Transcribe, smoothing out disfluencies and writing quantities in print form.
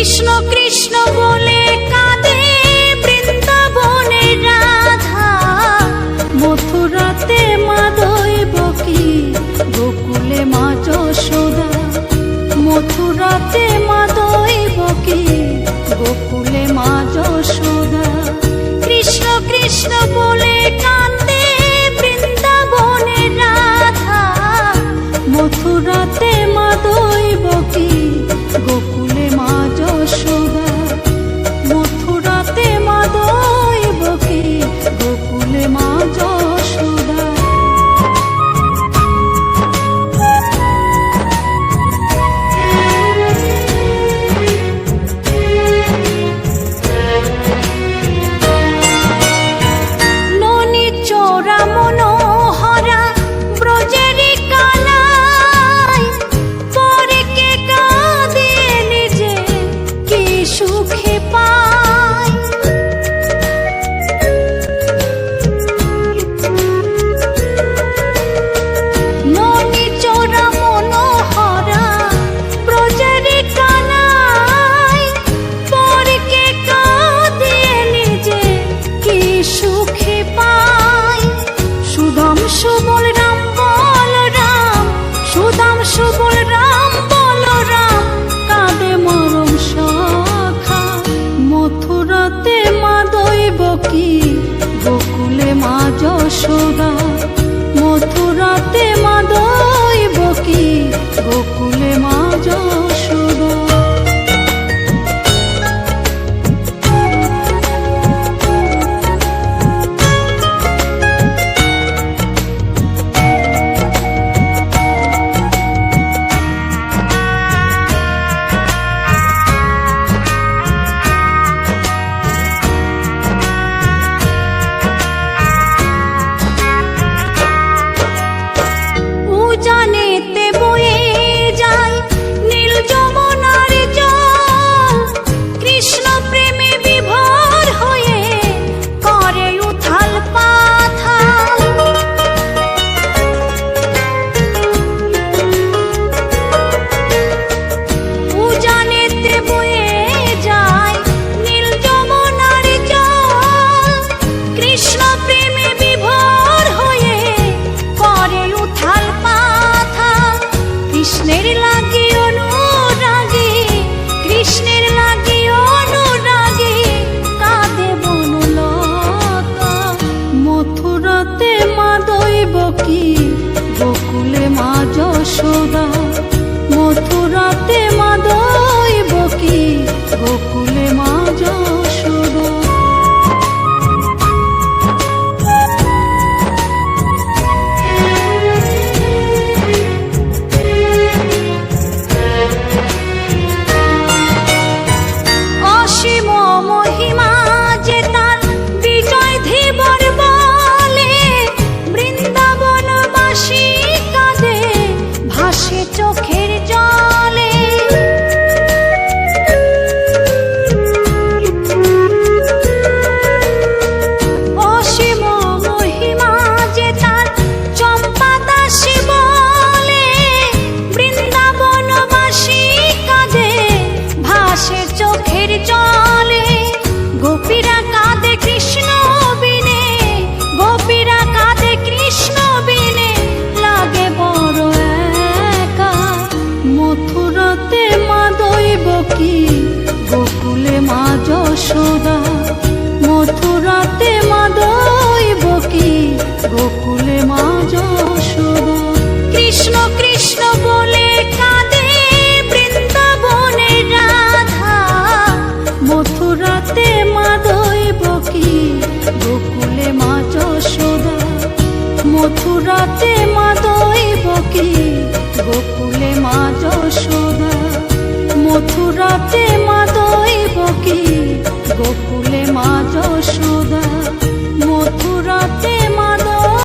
কৃষ্ণ কৃষ্ণ বলে কাঁদে বৃন্দাবনের রাধা, মথুরাতে মা দৈবকী, গোকুলে মা যশোদা। মথুরাতে মা দৈবকী, গোকুলে মা যশোদা। কৃষ্ণ কৃষ্ণ বলে কাঁদে বৃন্দাবনের রাধা, মথুরাতে মা দৈবকী, গোকুলে মা যশোদা। মথুরাতে মা দৈবকী, গোকুলে মা যশোদা। ননি চোরা মনোহরা ব্রজেরি কানাই, পরে কে কাঁদে নিজে কি সুখে পায়। ননি চোরা মনোহরা ব্রজেরি কানাই, পরে কে কাঁদে নিজে কি সুখে পায়। সুদাম সুবল রাম বলরাম, সুদাম সুবল রাম বলরাম, কাঁদে মরম সখা। মথুরাতে মা দৈবকী, গোকুলে মা যশোদা। মথুরাতে মা দৈবকী, গোকুলে মা যশোদা। উজানেতে বয়ে যায় নীল যমুনার জল, কৃষ্ণ প্রেমে বিভোর হয়ে করে উথাল পাথাল। উজানেতে বয়ে যায় নীল যমুনার জল, কৃষ্ণ প্রেমে বিভোর হয়ে করে উথাল পাথাল। কৃষ্ণের লাগি অনুরাগী, কৃষ্ণের লাগি অনুরাগী, কাঁদে বনলতা। মথুরাতে মা দৈবকী, গোকুলে মা যশোদা। মথুরাতে মা দৈবকী, গোকুলে মা যশোদা। অসীম মহিমা যে তার বিজয় ধীবর বলে, বৃন্দাবনবাসী কাঁদে ভাসে চোখের জলে। অসীম মহিমা যে তার চম্পা দাসী বলে, বৃন্দাবনবাসী কাঁদে ভাসে চোখের জলে। গোপীরা কাঁদে কৃষ্ণ বিনে, গোপীরা কাঁদে কৃষ্ণ বিনে, লাগে বড় একা। মথুরাতে মা দৈবকী, গোকুলে মা যশোদা। মথুরাতে মা দৈবকী, গোকুলে মা